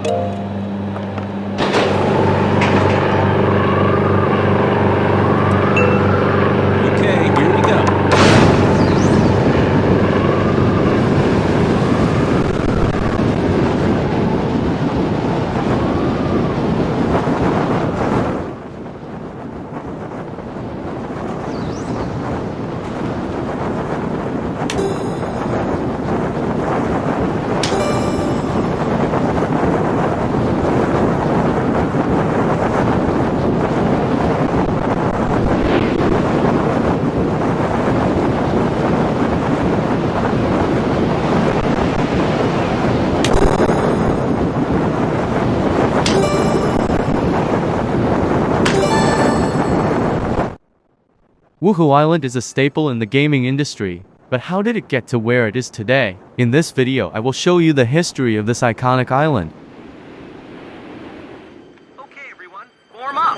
Okay, here we go. Wuhu Island is a staple in the gaming industry, but how did it get to where it is today? In this video, I will show you the history of this iconic island. Okay, everyone, warm up.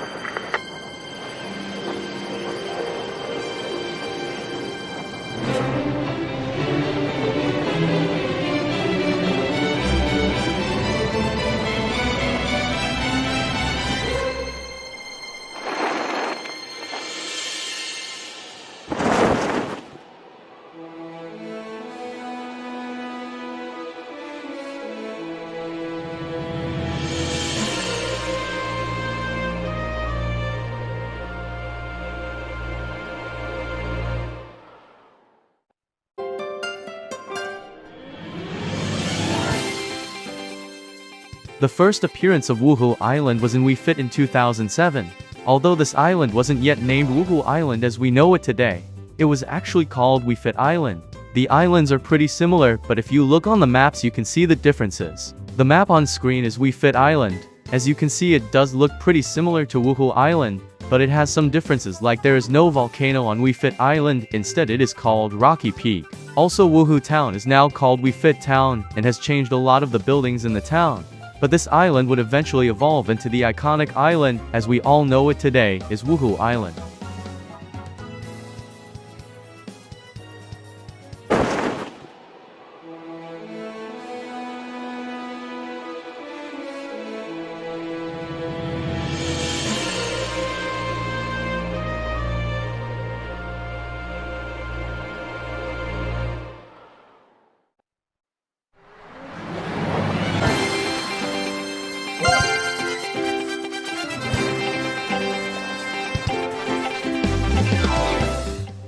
'The first appearance of Wuhu Island was in Wii Fit in 2007. Although this island wasn't yet named Wuhu Island as we know it today, it was actually called Wii Fit Island. The islands are pretty similar, but if you look on the maps you can see the differences. The map on screen is Wii Fit Island. As you can see, it does look pretty similar to Wuhu Island, but it has some differences, like there is no volcano on Wii Fit Island, instead it is called Rocky Peak. Also, Wuhu Town is now called Wii Fit Town and has changed a lot of the buildings in the town. But this island would eventually evolve into the iconic island as we all know it today is Wuhu Island. –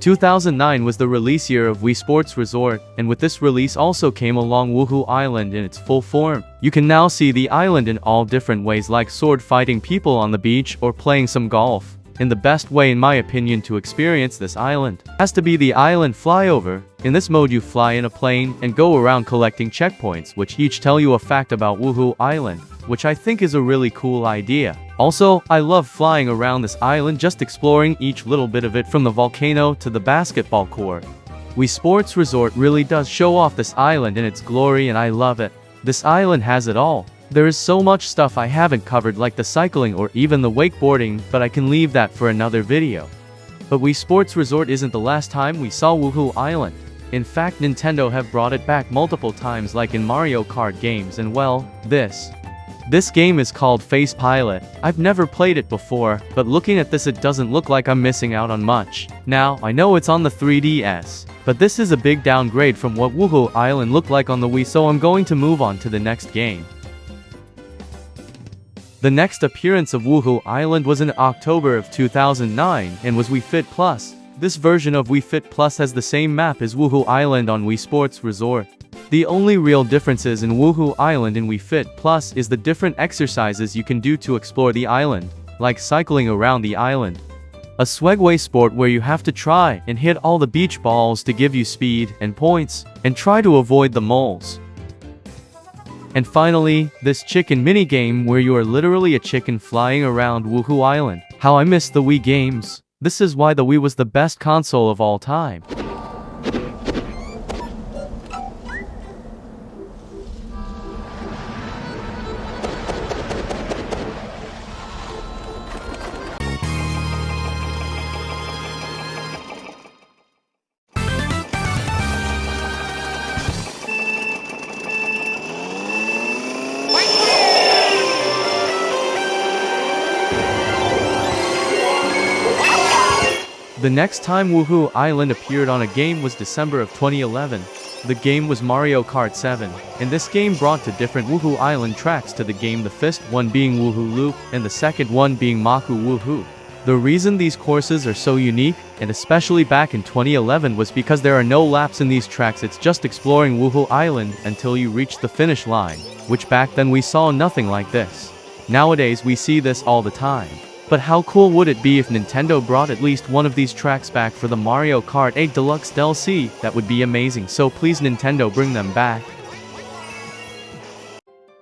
2009 was the release year of Wii Sports Resort, and with this release also came along Wuhu Island in its full form. You can now see the island in all different ways, like sword fighting people on the beach or playing some golf. And the best way in my opinion to experience this island has to be the island flyover. In this mode you fly in a plane and go around collecting checkpoints which each tell you a fact about Wuhu Island, which I think is a really cool idea. Also, I love flying around this island, just exploring each little bit of it, from the volcano to the basketball court. Wii Sports Resort really does show off this island in its glory and I love it. This island has it all. There is so much stuff I haven't covered, like the cycling or even the wakeboarding, but I can leave that for another video. But Wii Sports Resort isn't the last time we saw Wuhu Island. In fact, Nintendo have brought it back multiple times, like in Mario Kart games, and well, This game is called Face Pilot. I've never played it before, but looking at this it doesn't look like I'm missing out on much. Now, I know it's on the 3DS, but this is a big downgrade from what Wuhu Island looked like on the Wii, so I'm going to move on to the next game. The next appearance of Wuhu Island was in October of 2009 and was Wii Fit Plus. This version of Wii Fit Plus has the same map as Wuhu Island on Wii Sports Resort. The only real differences in Wuhu Island and Wii Fit Plus is the different exercises you can do to explore the island, like cycling around the island. A Swagway sport where you have to try and hit all the beach balls to give you speed and points, and try to avoid the moles. And finally, this chicken minigame where you are literally a chicken flying around Wuhu Island. How I miss the Wii games. This is why the Wii was the best console of all time. The next time Wuhu Island appeared on a game was December of 2011. The game was Mario Kart 7, and this game brought to different Wuhu Island tracks to the game, the first one being Wuhu Loop, and the second one being Maku Wuhu. The reason these courses are so unique, and especially back in 2011, was because there are no laps in these tracks. It's just exploring Wuhu Island until you reach the finish line, which back then we saw nothing like this. Nowadays we see this all the time. But how cool would it be if Nintendo brought at least one of these tracks back for the Mario Kart 8 Deluxe DLC? That would be amazing, so please Nintendo, bring them back.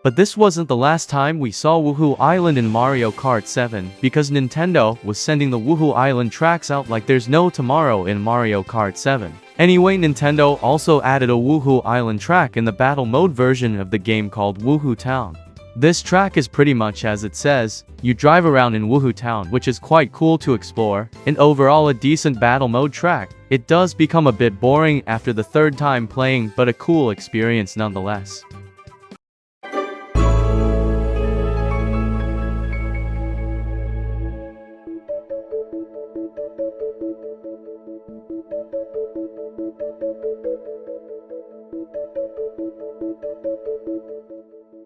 But this wasn't the last time we saw Wuhu Island in Mario Kart 7, because Nintendo was sending the Wuhu Island tracks out like there's no tomorrow in Mario Kart 7. Anyway, Nintendo also added a Wuhu Island track in the battle mode version of the game called Wuhu Town. This track is pretty much as it says, you drive around in Wuhu Town, which is quite cool to explore, and overall a decent battle mode track. It does become a bit boring after the third time playing, but a cool experience nonetheless.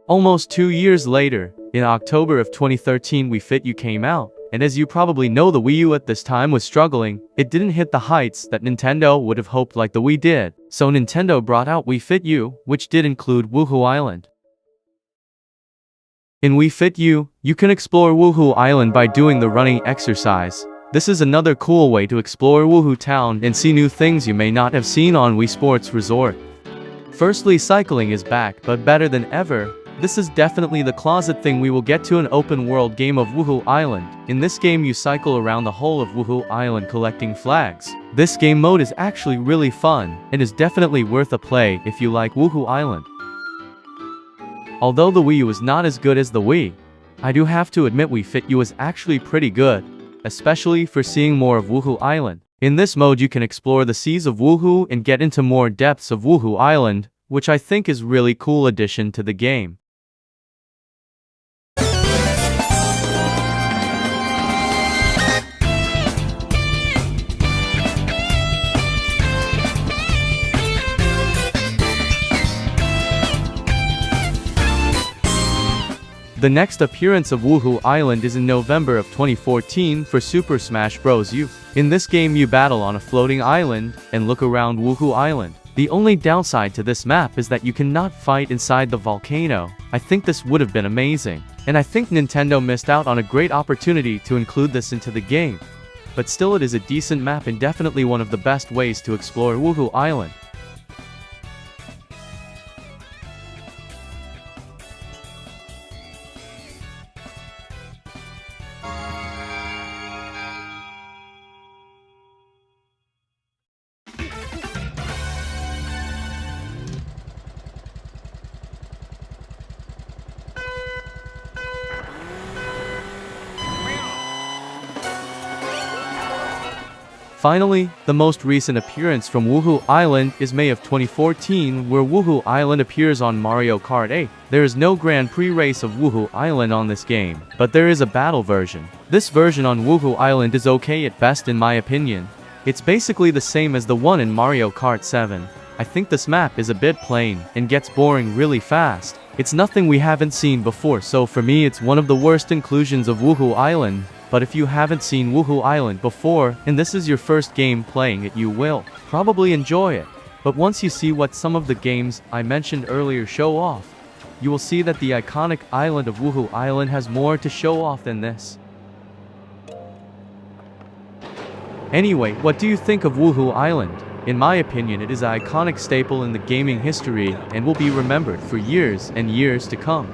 Almost 2 years later, in October of 2013, Wii Fit U came out, and as you probably know, the Wii U at this time was struggling. It didn't hit the heights that Nintendo would have hoped like the Wii did, so Nintendo brought out Wii Fit U, which did include Wuhu Island. In Wii Fit U, you can explore Wuhu Island by doing the running exercise. This is another cool way to explore Wuhu Town and see new things you may not have seen on Wii Sports Resort. Firstly, cycling is back, but better than ever. This is definitely the closet thing. We will get to an open world game of Wuhu Island. In this game you cycle around the whole of Wuhu Island collecting flags. This game mode is actually really fun, and is definitely worth a play if you like Wuhu Island. Although the Wii U is not as good as the Wii, I do have to admit Wii Fit U is actually pretty good, especially for seeing more of Wuhu Island. In this mode you can explore the seas of Wuhu and get into more depths of Wuhu Island, which I think is really cool addition to the game. The next appearance of Wuhu Island is in November of 2014 for Super Smash Bros. U. In this game you battle on a floating island and look around Wuhu Island. The only downside to this map is that you cannot fight inside the volcano. I think this would have been amazing, and I think Nintendo missed out on a great opportunity to include this into the game. But still, it is a decent map and definitely one of the best ways to explore Wuhu Island. Finally, the most recent appearance from Wuhu Island is May of 2014, where Wuhu Island appears on Mario Kart 8. There is no Grand Prix race of Wuhu Island on this game, but there is a battle version. This version on Wuhu Island is okay at best in my opinion. It's basically the same as the one in Mario Kart 7. I think this map is a bit plain and gets boring really fast. It's nothing we haven't seen before, so for me it's one of the worst inclusions of Wuhu Island. But if you haven't seen Wuhu Island before, and this is your first game playing it, you will probably enjoy it. But once you see what some of the games I mentioned earlier show off, you will see that the iconic island of Wuhu Island has more to show off than this. Anyway, what do you think of Wuhu Island? In my opinion, it is an iconic staple in the gaming history and will be remembered for years and years to come.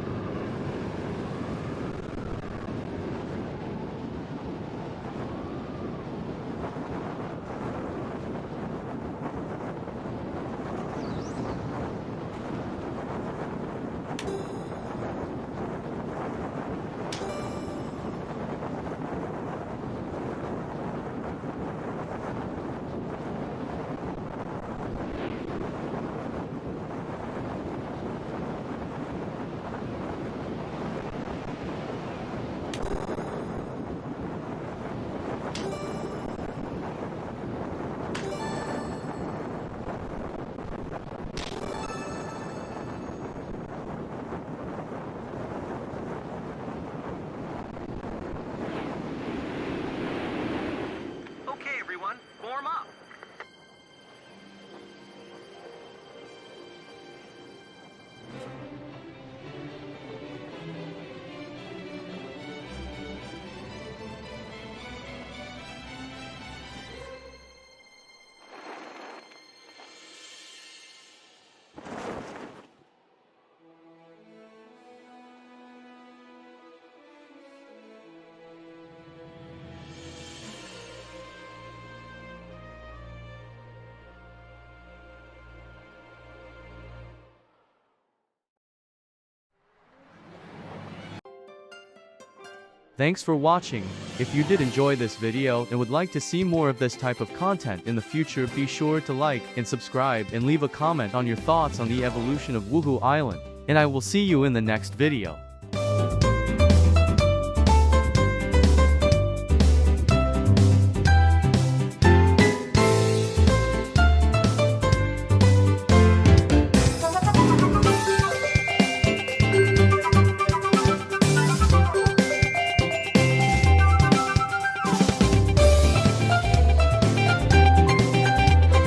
Thanks for watching. If you did enjoy this video and would like to see more of this type of content in the future, be sure to like and subscribe and leave a comment on your thoughts on the evolution of Wuhu Island. And I will see you in the next video.